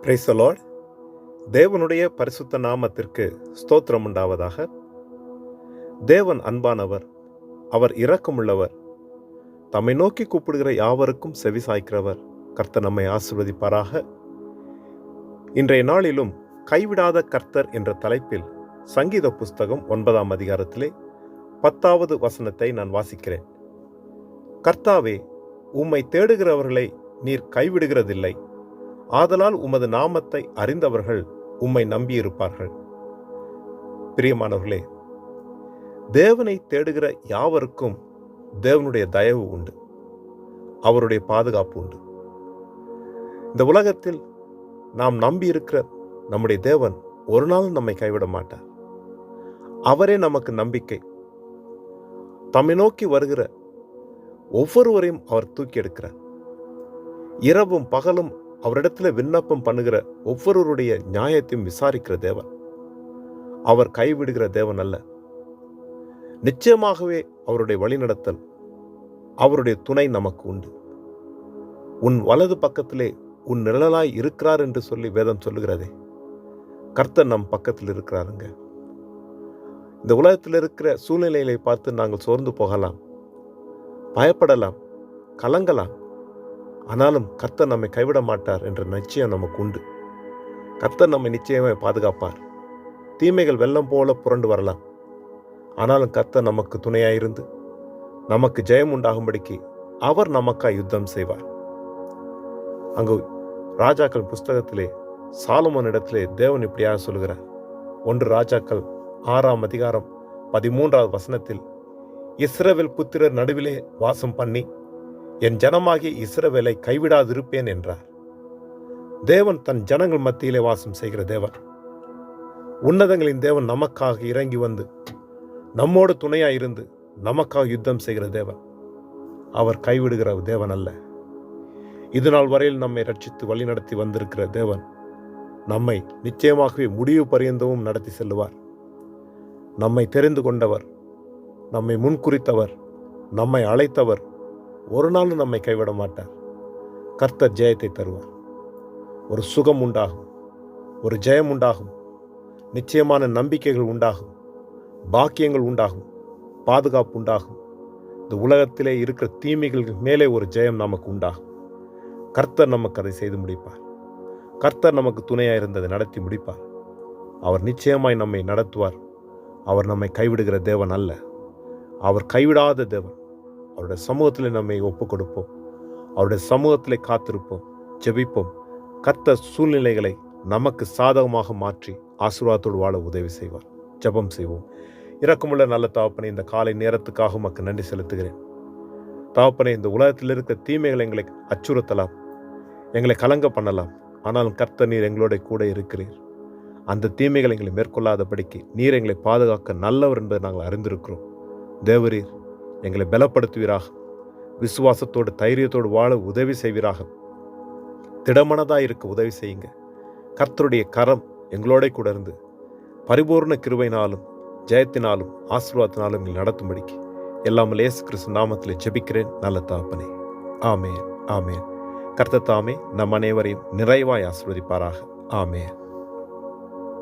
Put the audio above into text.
Praise the Lord. தேவனுடைய பரிசுத்த நாமத்திற்கு ஸ்தோத்திரம் உண்டாவதாக. தேவன் அன்பானவர், அவர் இரக்கமுள்ளவர், தம்மை நோக்கி கூப்பிடுகிற யாவருக்கும் செவி சாய்க்கிறவர். கர்த்தர் நம்மை ஆசீர்வதிப்பாராக. இன்றைய நாளிலும் கைவிடாத கர்த்தர் என்ற தலைப்பில் சங்கீத புஸ்தகம் 9ஆம் அதிகாரத்திலே 10வது வசனத்தை நான் வாசிக்கிறேன். கர்த்தாவே, உம்மை தேடுகிறவர்களை நீர் கைவிடுகிறதில்லை, ஆதலால் உமது நாமத்தை அறிந்தவர்கள் உம்மை நம்பியிருப்பார்கள். பிரியமானவர்களே, தேவனை தேடுகிற யாவருக்கும் தேவனுடைய தயவு உண்டு, அவருடைய பாதுகாப்பு உண்டு. இந்த உலகத்தில் நாம் நம்பியிருக்கிற நம்முடைய தேவன் ஒரு நாள் நம்மை கைவிட மாட்டார். அவரே நமக்கு நம்பிக்கை. தம்மை நோக்கி வருகிற ஒவ்வொருவரையும் அவர் தூக்கி எடுக்கிறார். இரவும் பகலும் அவரிடத்தில் விண்ணப்பம் பண்ணுகிற ஒவ்வொருவருடைய நியாயத்தையும் விசாரிக்கிற தேவன். அவர் கைவிடுகிற தேவன் அல்ல. நிச்சயமாகவே அவருடைய வழிநடத்தல், அவருடைய துணை நமக்கு உண்டு. உன் வலது பக்கத்திலே உன் நிழலாய் இருக்கிறார் என்று சொல்லி வேதம் சொல்லுகிறதே. கர்த்தர் நம் பக்கத்தில் இருக்கிறாருங்க. இந்த உலகத்தில் இருக்கிற சூழ்நிலைகளை பார்த்து நாங்கள் சோர்ந்து போகலாம், பயப்படலாம், கலங்கலாம். ஆனாலும் கர்த்தர் நம்மை கைவிட மாட்டார் என்ற நிச்சயம் நமக்கு உண்டு. கர்த்தர் நம்மை நிச்சயமாக பாதுகாப்பார். தீமைகள் வெள்ளம் போல புரண்டு வரலாம், ஆனாலும் கர்த்தர் நமக்கு துணையாயிருந்து நமக்கு ஜெயம் உண்டாகும்படிக்கு அவர் நமக்காய் யுத்தம் செய்வார். அங்கு ராஜாக்கள் புஸ்தகத்திலே சாலமோனிடத்திலே தேவன் இப்படியாக சொல்கிறார். 1 ராஜாக்கள் 6ஆம் அதிகாரம் 13வது வசனத்தில், இஸ்ரவேல் புத்திரர் நடுவிலே வாசம் பண்ணி என் ஜனமாகிய இஸ்ரவேலை கைவிடாதிருப்பேன் என்றார். தேவன் தன் ஜனங்கள் மத்தியிலே வாசம் செய்கிற தேவன். உன்னதங்களின் தேவன் நமக்காக இறங்கி வந்து நம்மோடு துணையாயிருந்து நமக்காக யுத்தம் செய்கிற தேவன். அவர் கைவிடுகிற தேவன் அல்ல. இது நாள் வரையில் நம்மை ரட்சித்து வழிநடத்தி வந்திருக்கிற தேவன் நம்மை நிச்சயமாகவே முடிவு பரியந்தமும் நடத்தி செல்லுவார். நம்மை தெரிந்து கொண்டவர், நம்மை முன்குறித்தவர், நம்மை அழைத்தவர் ஒரு நாளும் நம்மை கைவிட மாட்டார். கர்த்தர் ஜெயத்தை தருவார். ஒரு சுகம் உண்டாகும், ஒரு ஜெயம் உண்டாகும், நிச்சயமான நம்பிக்கைகள் உண்டாகும், பாக்கியங்கள் உண்டாகும், பாதுகாப்பு உண்டாகும். இந்த உலகத்திலே இருக்கிற தீமைகள் மேலே ஒரு ஜெயம் நமக்கு உண்டாகும். கர்த்தர் நமக்கு அதை செய்து முடிப்பார். கர்த்தர் நமக்கு துணையாக இருந்ததை நடத்தி முடிப்பார். அவர் நிச்சயமாய் நம்மை நடத்துவார். அவர் நம்மை கைவிடுகிற தேவன் அல்ல. அவர் கைவிடாத தேவன். அவருடைய சமூகத்தில் நம்மை ஒப்புக் கொடுப்போம். அவருடைய சமூகத்தில் காத்திருப்போம், ஜெபிப்போம். கர்த்தர் சூழ்நிலைகளை நமக்கு சாதகமாக மாற்றி ஆசீர்வாதத்தோடு வாழ உதவி செய்வார். ஜெபம் செய்வோம். இரக்கமுள்ள நல்ல தகப்பனே, இந்த காலை நேரத்துக்காக உமக்கு நன்றி செலுத்துகிறேன். தகப்பனே, இந்த உலகத்தில் இருக்கிற தீமைகளை எங்களை அச்சுறுத்தலாம், எங்களை கலங்க பண்ணலாம். ஆனாலும் கர்த்தர் நீர் எங்களோட கூட இருக்கிறீர். அந்த தீமைகளை எங்களை மேற்கொள்ளாதபடிக்கு நீர் எங்களை பாதுகாக்க நல்லவர் என்பதை நாங்கள் அறிந்திருக்கிறோம். தேவரீர் எங்களை பலப்படுத்துவீராக. விசுவாசத்தோடு தைரியத்தோடு வாழ உதவி செய்வீராக. திடமனதாக இருக்க உதவி செய்யுங்க. கர்த்தருடைய கரம் எங்களோட கூட இருந்து பரிபூர்ண கிருபையினாலும் ஜெயத்தினாலும் ஆசீர்வாதத்தினாலும் எங்களை நடத்தும்படிக்கு எல்லாம் இயேசு கிறிஸ்து நாமத்தில் ஜெபிக்கிறேன் நல்ல தகப்பனே. ஆமேன், ஆமேன். கர்த்தர் தாமே நம் அனைவரையும் நிறைவாய் ஆசீர்வதிப்பாராக. ஆமேன்.